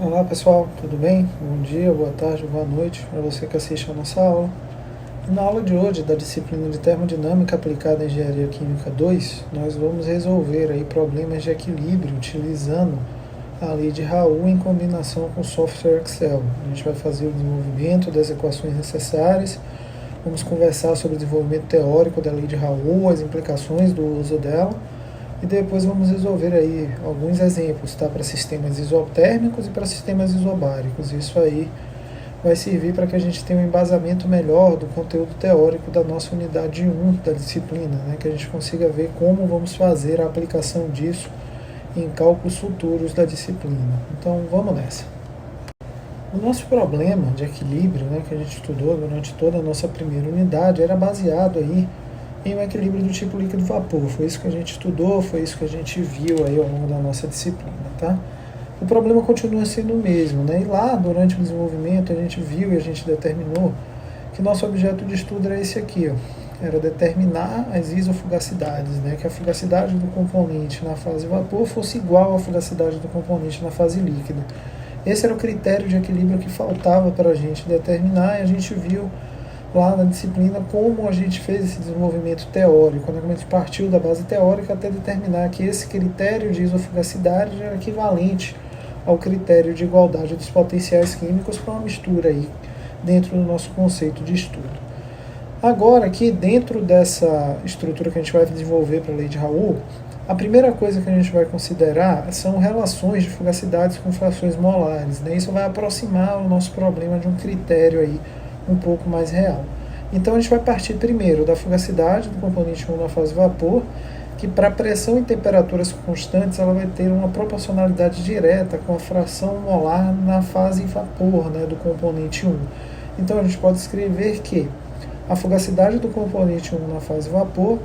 Olá pessoal, tudo bem? Bom dia, boa tarde, boa noite para você que assiste a nossa aula. E na aula de hoje, da disciplina de Termodinâmica aplicada à Engenharia Química 2, nós vamos resolver aí problemas de equilíbrio utilizando a lei de Raoult em combinação com o software Excel. A gente vai fazer o desenvolvimento das equações necessárias, vamos conversar sobre o desenvolvimento teórico da lei de Raoult, as implicações do uso dela, e depois vamos resolver aí alguns exemplos, tá? Para sistemas isotérmicos e para sistemas isobáricos. Isso aí vai servir para que a gente tenha um embasamento melhor do conteúdo teórico da nossa unidade 1 da disciplina, né? Que a gente consiga ver como vamos fazer a aplicação disso em cálculos futuros da disciplina. Então vamos nessa. O nosso problema de equilíbrio, né, que a gente estudou durante toda a nossa primeira unidade, era baseado aí em um equilíbrio do tipo líquido-vapor. Foi isso que a gente estudou, foi isso que a gente viu aí ao longo da nossa disciplina, tá? O problema continua sendo o mesmo, né? E lá, durante o desenvolvimento, a gente viu e a gente determinou que nosso objeto de estudo era esse aqui, ó. Era determinar as isofugacidades, né? Que a fugacidade do componente na fase vapor fosse igual à fugacidade do componente na fase líquida. Esse era o critério de equilíbrio que faltava para a gente determinar, e a gente viu lá na disciplina como a gente fez esse desenvolvimento teórico, né? Como a gente partiu da base teórica até determinar que esse critério de isofugacidade era equivalente ao critério de igualdade dos potenciais químicos para uma mistura aí dentro do nosso conceito de estudo. Agora aqui, dentro dessa estrutura que a gente vai desenvolver para a lei de Raoult, a primeira coisa que a gente vai considerar são relações de fugacidades com frações molares, né? Isso vai aproximar o nosso problema de um critério aí um pouco mais real. Então a gente vai partir primeiro da fugacidade do componente 1 na fase vapor, que para pressão e temperaturas constantes ela vai ter uma proporcionalidade direta com a fração molar na fase vapor, né, do componente 1. Então a gente pode escrever que a fugacidade do componente 1 na fase vapor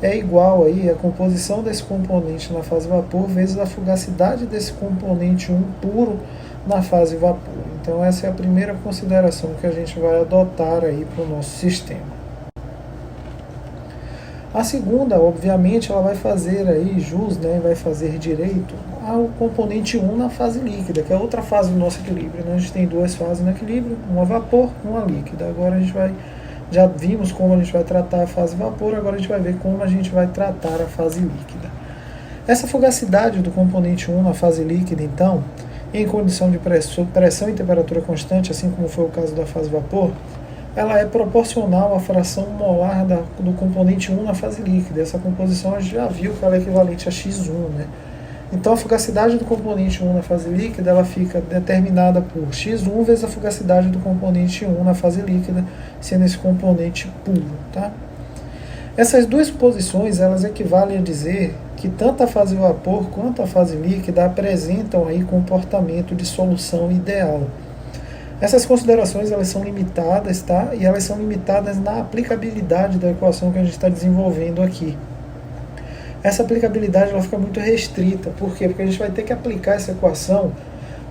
é igual aí a composição desse componente na fase vapor vezes a fugacidade desse componente 1 puro na fase vapor. Então essa é a primeira consideração que a gente vai adotar aí para o nosso sistema. A segunda, obviamente, ela vai fazer aí jus, né, vai fazer direito ao componente 1 na fase líquida, que é outra fase do nosso equilíbrio, né? A gente tem duas fases no equilíbrio, uma vapor e uma líquida. Agora a gente vai, já vimos como a gente vai tratar a fase vapor, agora a gente vai ver como a gente vai tratar a fase líquida. Essa fugacidade do componente 1 na fase líquida, então, em condição de pressão e temperatura constante, assim como foi o caso da fase vapor, ela é proporcional à fração molar do componente 1 na fase líquida. Essa composição a gente já viu que ela é equivalente a X1, né? Então a fugacidade do componente 1 na fase líquida ela fica determinada por X1 vezes a fugacidade do componente 1 na fase líquida, sendo esse componente puro, tá? Essas duas posições elas equivalem a dizer que tanto a fase vapor quanto a fase líquida apresentam aí comportamento de solução ideal. Essas considerações elas são limitadas, tá? E elas são limitadas na aplicabilidade da equação que a gente está desenvolvendo aqui. Essa aplicabilidade ela fica muito restrita. Por quê? Porque a gente vai ter que aplicar essa equação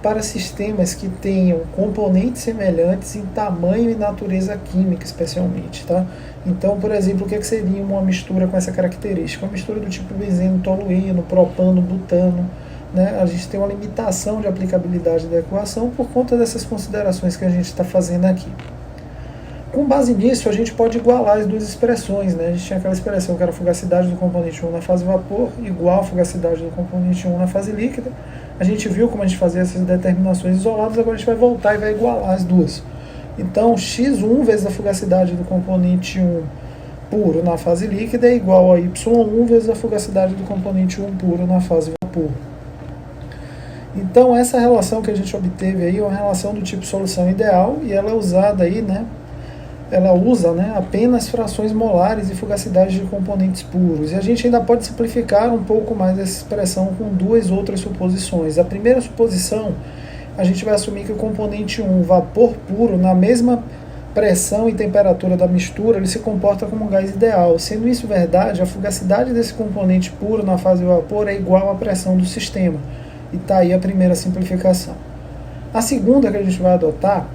para sistemas que tenham componentes semelhantes em tamanho e natureza química, especialmente, tá? Então, por exemplo, o que seria uma mistura com essa característica? Uma mistura do tipo benzeno, tolueno, propano, butano, né? A gente tem uma limitação de aplicabilidade da equação por conta dessas considerações que a gente está fazendo aqui. Com base nisso, a gente pode igualar as duas expressões, né? A gente tinha aquela expressão que era a fugacidade do componente 1 na fase vapor igual a fugacidade do componente 1 na fase líquida. A gente viu como a gente fazia essas determinações isoladas, agora a gente vai voltar e vai igualar as duas. Então, x1 vezes a fugacidade do componente 1 puro na fase líquida é igual a y1 vezes a fugacidade do componente 1 puro na fase vapor. Então, essa relação que a gente obteve aí é uma relação do tipo solução ideal e ela é usada aí, né? Ela usa, né, apenas frações molares e fugacidades de componentes puros. E a gente ainda pode simplificar um pouco mais essa expressão com duas outras suposições. A primeira suposição, a gente vai assumir que o componente 1, vapor puro, na mesma pressão e temperatura da mistura, ele se comporta como um gás ideal. Sendo isso verdade, a fugacidade desse componente puro na fase vapor é igual à pressão do sistema. E está aí a primeira simplificação. A segunda que a gente vai adotar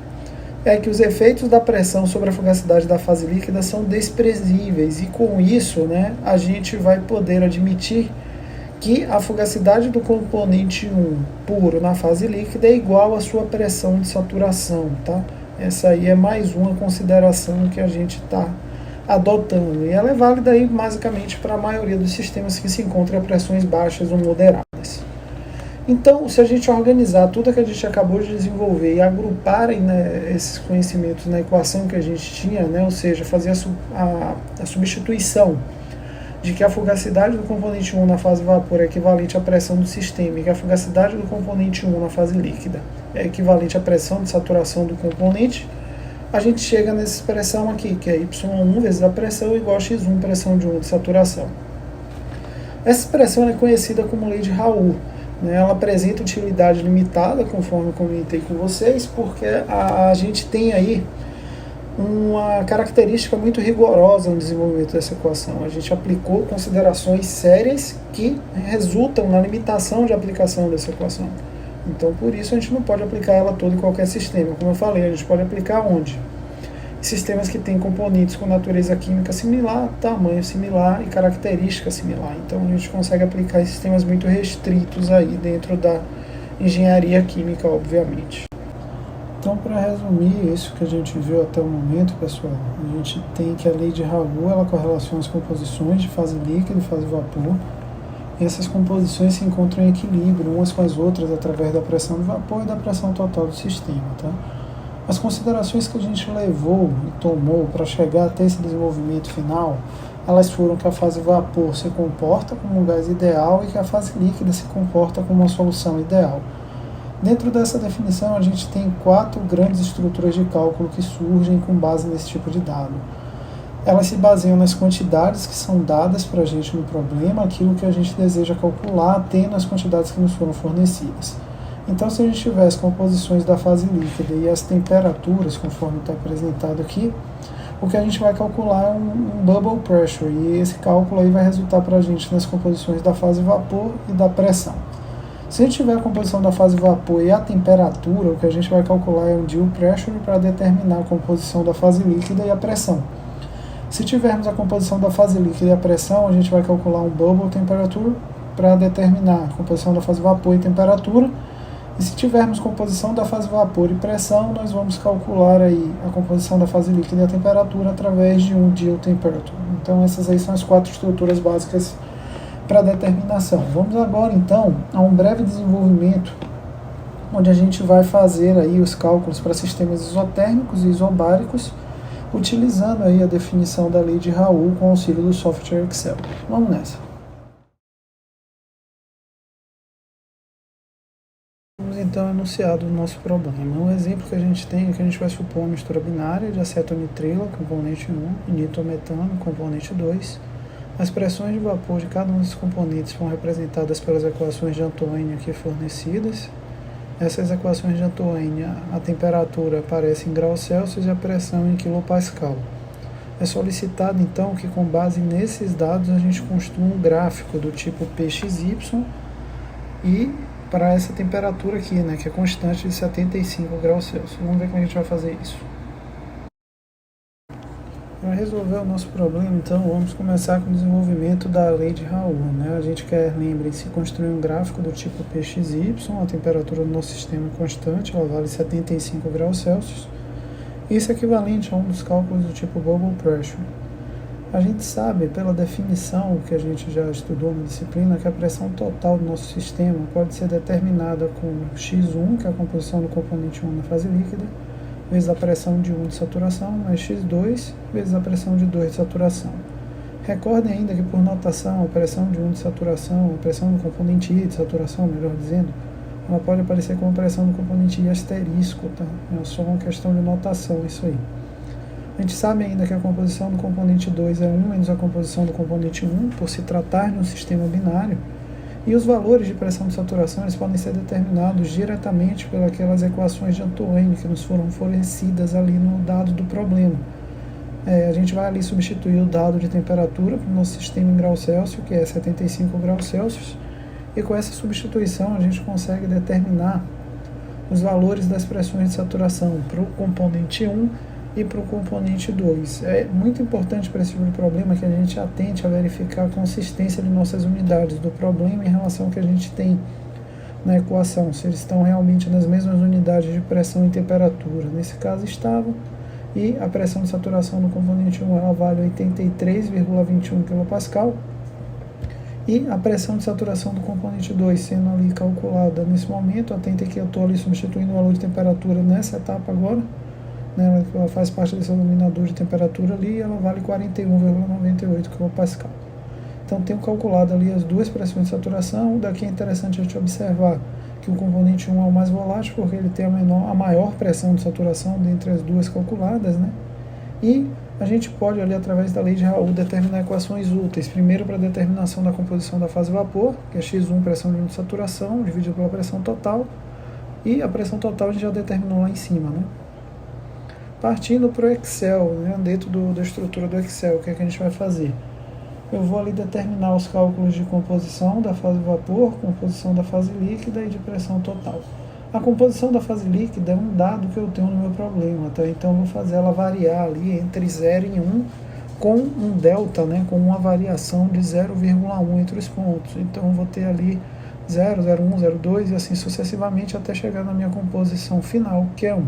é que os efeitos da pressão sobre a fugacidade da fase líquida são desprezíveis e com isso, né, a gente vai poder admitir que a fugacidade do componente 1 puro na fase líquida é igual à sua pressão de saturação, tá? Essa aí é mais uma consideração que a gente está adotando, e ela é válida aí basicamente para a maioria dos sistemas que se encontram a pressões baixas ou moderadas. Então, se a gente organizar tudo que a gente acabou de desenvolver e agrupar, né, esses conhecimentos na equação que a gente tinha, né, ou seja, fazer a substituição de que a fugacidade do componente 1 na fase vapor é equivalente à pressão do sistema e que a fugacidade do componente 1 na fase líquida é equivalente à pressão de saturação do componente, a gente chega nessa expressão aqui, que é Y1 vezes a pressão igual a X1 pressão de 1 de saturação. Essa expressão é conhecida como lei de Raoult, né? Ela apresenta utilidade limitada, conforme eu comentei com vocês, porque a gente tem aí uma característica muito rigorosa no desenvolvimento dessa equação. A gente aplicou considerações sérias que resultam na limitação de aplicação dessa equação. Então, por isso, a gente não pode aplicar ela toda em qualquer sistema. Como eu falei, a gente pode aplicar onde? Sistemas que têm componentes com natureza química similar, tamanho similar e característica similar. Então, a gente consegue aplicar em sistemas muito restritos aí dentro da engenharia química, obviamente. Então, para resumir isso que a gente viu até o momento, pessoal, a gente tem que a lei de Raoult, ela correlaciona as composições de fase líquida e fase vapor. E essas composições se encontram em equilíbrio umas com as outras através da pressão de vapor e da pressão total do sistema, tá? As considerações que a gente levou e tomou para chegar até esse desenvolvimento final, elas foram que a fase vapor se comporta como um gás ideal e que a fase líquida se comporta como uma solução ideal. Dentro dessa definição, a gente tem 4 grandes estruturas de cálculo que surgem com base nesse tipo de dado. Elas se baseiam nas quantidades que são dadas para a gente no problema, aquilo que a gente deseja calcular, tendo as quantidades que nos foram fornecidas. Então, se a gente tiver as composições da fase líquida e as temperaturas, conforme está apresentado aqui, o que a gente vai calcular é um bubble pressure, e esse cálculo aí vai resultar para a gente nas composições da fase vapor e da pressão. Se a gente tiver a composição da fase vapor e a temperatura, o que a gente vai calcular é um dew pressure para determinar a composição da fase líquida e a pressão. Se tivermos a composição da fase líquida e a pressão, a gente vai calcular um bubble temperature para determinar a composição da fase vapor e temperatura. E se tivermos composição da fase vapor e pressão, nós vamos calcular aí a composição da fase líquida e a temperatura através de um dew temperature. Então essas aí são as 4 estruturas básicas para determinação. Vamos agora então a um breve desenvolvimento onde a gente vai fazer aí os cálculos para sistemas isotérmicos e isobáricos, utilizando aí a definição da lei de Raoult com auxílio do software Excel. Vamos nessa. Vamos então enunciado o nosso problema. Um exemplo que a gente tem é que a gente vai supor uma mistura binária de acetonitrilo, componente 1, e nitrometano, componente 2. As pressões de vapor de cada um desses componentes são representadas pelas equações de Antoine aqui fornecidas. Essas equações de Antoine, a temperatura aparece em graus Celsius e a pressão em quilopascal. É solicitado então que, com base nesses dados, a gente construa um gráfico do tipo PXY e para essa temperatura aqui, né, que é constante de 75 graus Celsius. Vamos ver como a gente vai fazer isso. Para resolver o nosso problema, então, vamos começar com o desenvolvimento da lei de Raoult, né? A gente quer, lembrem-se, construir um gráfico do tipo PXY, a temperatura do nosso sistema é constante, ela vale 75 graus Celsius. Isso é equivalente a um dos cálculos do tipo bubble pressure. A gente sabe, pela definição que a gente já estudou na disciplina, que a pressão total do nosso sistema pode ser determinada com X1, que é a composição do componente 1 na fase líquida, vezes a pressão de 1 de saturação, mais X2, vezes a pressão de 2 de saturação. Recordem ainda que, por notação, a pressão de 1 de saturação, a pressão do componente I de saturação, melhor dizendo, ela pode aparecer como pressão do componente I asterisco, tá? É só uma questão de notação isso aí. A gente sabe ainda que a composição do componente 2 é 1 menos a composição do componente 1, por se tratar de um sistema binário, e os valores de pressão de saturação eles podem ser determinados diretamente pelas equações de Antoine que nos foram fornecidas ali no dado do problema. A gente vai ali substituir o dado de temperatura para o nosso sistema em graus Celsius, que é 75 graus Celsius, e com essa substituição a gente consegue determinar os valores das pressões de saturação para o componente 1 e para o componente 2. É muito importante para esse tipo de problema que a gente atente a verificar a consistência de nossas unidades do problema em relação ao que a gente tem na equação, se eles estão realmente nas mesmas unidades de pressão e temperatura. Nesse caso estavam, e a pressão de saturação do componente 1 ela vale 83,21 kPa, e a pressão de saturação do componente 2 sendo ali calculada nesse momento. Atente que eu estou ali substituindo o valor de temperatura nessa etapa agora, né, ela faz parte desse denominador de temperatura ali, e ela vale 41,98 kPa. Então tenho calculado ali as duas pressões de saturação. Daqui é interessante a gente observar que o componente 1 é o mais volátil, porque ele tem a maior pressão de saturação dentre as duas calculadas, né? E a gente pode ali, através da lei de Raoult, determinar equações úteis. Primeiro, para a determinação da composição da fase vapor, que é x1 pressão de saturação, dividido pela pressão total, e a pressão total a gente já determinou lá em cima, né? Partindo para o Excel, né, dentro da estrutura do Excel, o que é que a gente vai fazer? Eu vou ali determinar os cálculos de composição da fase vapor, composição da fase líquida e de pressão total. A composição da fase líquida é um dado que eu tenho no meu problema, tá? Então eu vou fazer ela variar ali entre 0 e 1, com um delta, né, com uma variação de 0,1 entre os pontos. Então eu vou ter ali 0, 0,1, 0,2 e assim sucessivamente até chegar na minha composição final, que é 1.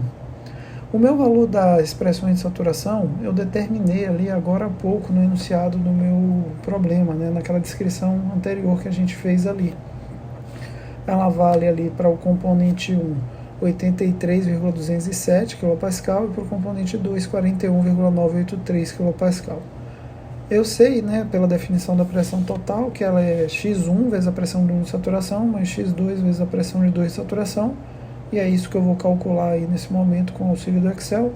O meu valor das expressões de saturação eu determinei ali agora há pouco no enunciado do meu problema, né, naquela descrição anterior que a gente fez ali. Ela vale ali para o componente 1 83,207 kPa e para o componente 2 41,983 kPa. Eu sei, né, pela definição da pressão total, que ela é x1 vezes a pressão de 1 de saturação, mais x2 vezes a pressão de 2 de saturação. E é isso que eu vou calcular aí nesse momento com o auxílio do Excel.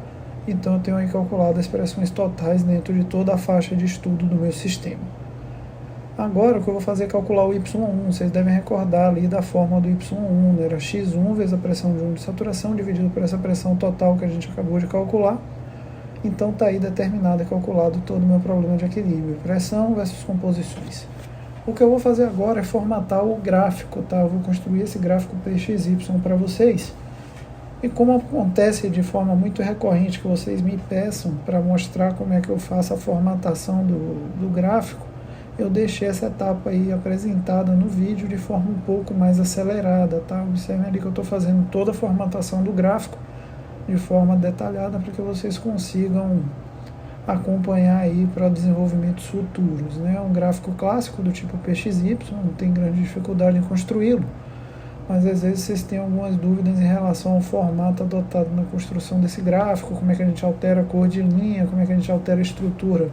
Então eu tenho aí calculado as pressões totais dentro de toda a faixa de estudo do meu sistema. Agora o que eu vou fazer é calcular o Y1. Vocês devem recordar ali da fórmula do Y1, né? Era x1 vezes a pressão de 1 de saturação dividido por essa pressão total que a gente acabou de calcular. Então está aí determinado e calculado todo o meu problema de equilíbrio, pressão versus composições. O que eu vou fazer agora é formatar o gráfico, tá? Eu vou construir esse gráfico PXY para vocês. E como acontece de forma muito recorrente que vocês me peçam para mostrar como é que eu faço a formatação do gráfico, eu deixei essa etapa aí apresentada no vídeo de forma um pouco mais acelerada, tá? Observem ali que eu estou fazendo toda a formatação do gráfico de forma detalhada para que vocês consigam acompanhar aí para desenvolvimentos futuros, né? Um gráfico clássico do tipo PXY, não tem grande dificuldade em construí-lo, mas às vezes vocês têm algumas dúvidas em relação ao formato adotado na construção desse gráfico, como é que a gente altera a cor de linha, como é que a gente altera a estrutura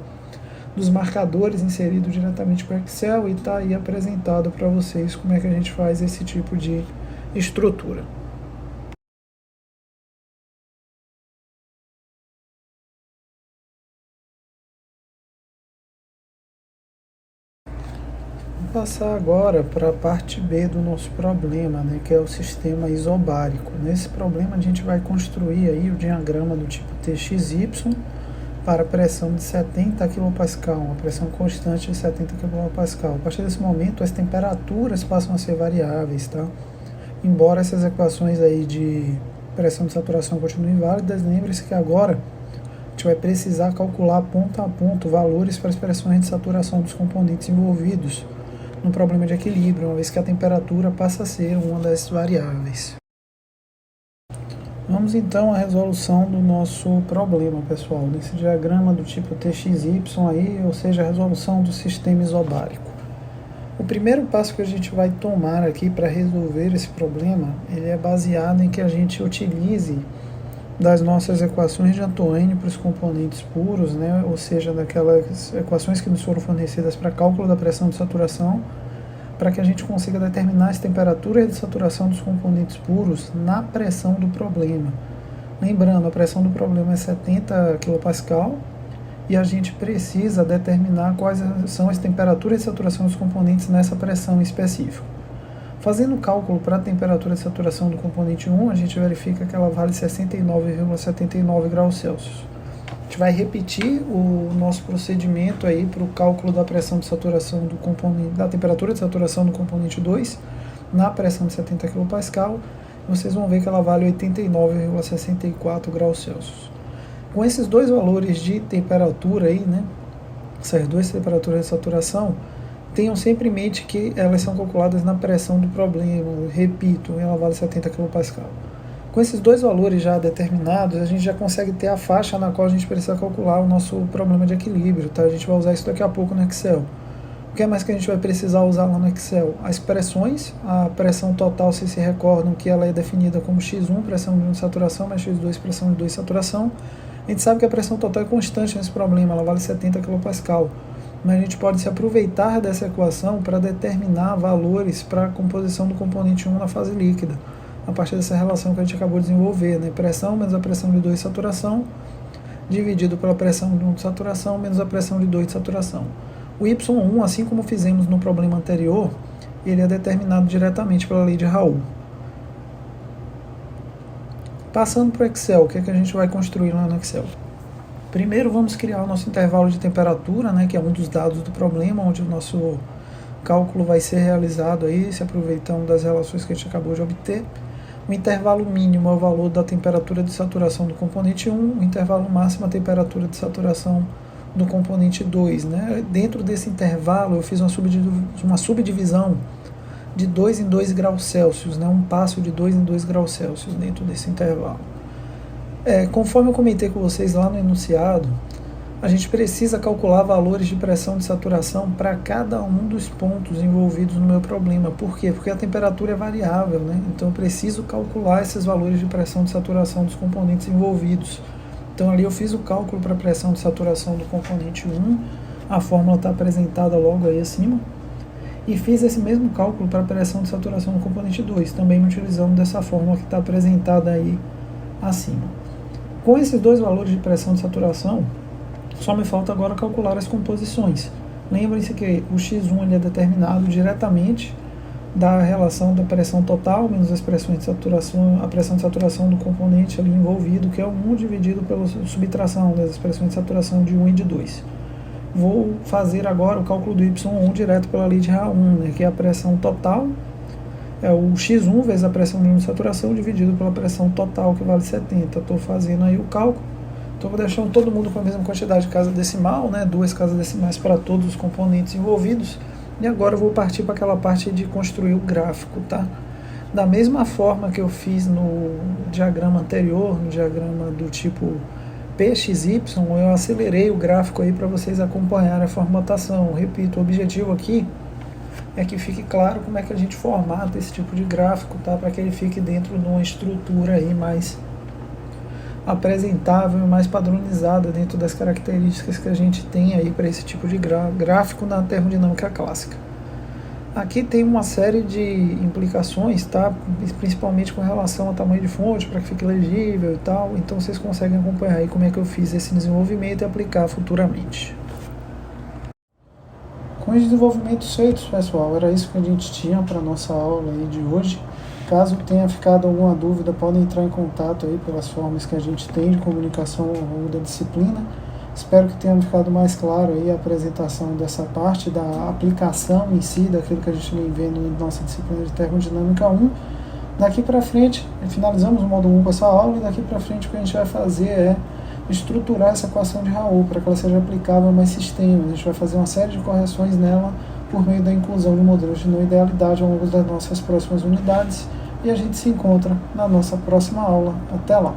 dos marcadores inseridos diretamente para o Excel, e está aí apresentado para vocês como é que a gente faz esse tipo de estrutura. Vou passar agora para a parte B do nosso problema, né, que é o sistema isobárico. Nesse problema a gente vai construir aí o diagrama do tipo TXY para pressão de 70 kPa, uma pressão constante de 70 kPa. A partir desse momento as temperaturas passam a ser variáveis, tá? Embora essas equações aí de pressão de saturação continuem válidas, lembre-se que agora a gente vai precisar calcular ponto a ponto valores para as pressões de saturação dos componentes envolvidos no problema de equilíbrio, uma vez que a temperatura passa a ser uma das variáveis. Vamos então à resolução do nosso problema, pessoal, nesse diagrama do tipo TXY aí, ou seja, a resolução do sistema isobárico. O primeiro passo que a gente vai tomar aqui para resolver esse problema, ele é baseado em que a gente utilize das nossas equações de Antoine para os componentes puros, né? Ou seja, daquelas equações que nos foram fornecidas para cálculo da pressão de saturação, para que a gente consiga determinar as temperaturas de saturação dos componentes puros na pressão do problema. Lembrando, a pressão do problema é 70 kPa e a gente precisa determinar quais são as temperaturas de saturação dos componentes nessa pressão específica. Fazendo o cálculo para a temperatura de saturação do componente 1, a gente verifica que ela vale 69,79 graus Celsius. A gente vai repetir o nosso procedimento aí para o cálculo da pressão de saturação do componente, da temperatura de saturação do componente 2 na pressão de 70 kPa. Vocês vão ver que ela vale 89,64 graus Celsius. Com esses dois valores de temperatura aí, né, essas duas temperaturas de saturação, tenham sempre em mente que elas são calculadas na pressão do problema, repito, ela vale 70 kPa. Com esses dois valores já determinados, a gente já consegue ter a faixa na qual a gente precisa calcular o nosso problema de equilíbrio, tá? A gente vai usar isso daqui a pouco no Excel. O que é mais que a gente vai precisar usar lá no Excel? As pressões, a pressão total, vocês se recordam que ela é definida como X1, pressão de 1 de saturação, mais X2, pressão de 2 de saturação. A gente sabe que a pressão total é constante nesse problema, ela vale 70 kPa. Mas a gente pode se aproveitar dessa equação para determinar valores para a composição do componente 1 na fase líquida, a partir dessa relação que a gente acabou de desenvolver, né? Pressão menos a pressão de 2 de saturação, dividido pela pressão de 1 de saturação, menos a pressão de 2 de saturação. O Y1, assim como fizemos no problema anterior, ele é determinado diretamente pela lei de Raoult. Passando para o Excel, o que é que a gente vai construir lá no Excel? Primeiro vamos criar o nosso intervalo de temperatura, né, que é um dos dados do problema, onde o nosso cálculo vai ser realizado aí, se aproveitando das relações que a gente acabou de obter. O intervalo mínimo é o valor da temperatura de saturação do componente 1, o intervalo máximo é a temperatura de saturação do componente 2. Né? Dentro desse intervalo eu fiz uma subdivisão de 2 em 2 graus Celsius, né? Um passo de 2 em 2 graus Celsius dentro desse intervalo. Conforme eu comentei com vocês lá no enunciado, a gente precisa calcular valores de pressão de saturação para cada um dos pontos envolvidos no meu problema. Por quê? Porque a temperatura é variável, né? Então eu preciso calcular esses valores de pressão de saturação dos componentes envolvidos. Então ali eu fiz o cálculo para a pressão de saturação do componente 1, a fórmula está apresentada logo aí acima, e fiz esse mesmo cálculo para a pressão de saturação do componente 2, também utilizando dessa fórmula que está apresentada aí acima. Com esses dois valores de pressão de saturação, só me falta agora calcular as composições. Lembrem-se que o X1 ele é determinado diretamente da relação da pressão total menos as pressões de saturação, a pressão de saturação do componente ali envolvido, que é o 1 dividido pela subtração das pressões de saturação de 1 e de 2. Vou fazer agora o cálculo do Y1 direto pela lei de Raoult, né, que é a pressão total, é o X1 vezes a pressão mínima de saturação dividido pela pressão total, que vale 70. Estou fazendo aí o cálculo. Estou deixando todo mundo com a mesma quantidade de casa decimal, né, 2 casas decimais para todos os componentes envolvidos. E agora eu vou partir para aquela parte de construir o gráfico, tá? Da mesma forma que eu fiz no diagrama anterior, no diagrama do tipo PXY, eu acelerei o gráfico aí para vocês acompanharem a formatação. Repito, o objetivo aqui é que fique claro como é que a gente formata esse tipo de gráfico, tá? Para que ele fique dentro de uma estrutura aí mais apresentável e mais padronizada dentro das características que a gente tem aí para esse tipo de gráfico na termodinâmica clássica. Aqui tem uma série de implicações, tá? Principalmente com relação ao tamanho de fonte, para que fique legível e tal. Então vocês conseguem acompanhar aí como é que eu fiz esse desenvolvimento e aplicar futuramente. Com os desenvolvimentos feitos, pessoal, era isso que a gente tinha para a nossa aula aí de hoje. Caso tenha ficado alguma dúvida, podem entrar em contato aí pelas formas que a gente tem de comunicação ao longo da disciplina. Espero que tenha ficado mais claro aí a apresentação dessa parte da aplicação em si, daquilo que a gente vem vendo em nossa disciplina de termodinâmica 1. Daqui para frente, finalizamos o módulo 1 com essa aula, e daqui para frente o que a gente vai fazer é estruturar essa equação de Raoult para que ela seja aplicável a mais sistemas. A gente vai fazer uma série de correções nela por meio da inclusão de modelos de não idealidade ao longo das nossas próximas unidades, e a gente se encontra na nossa próxima aula. Até lá!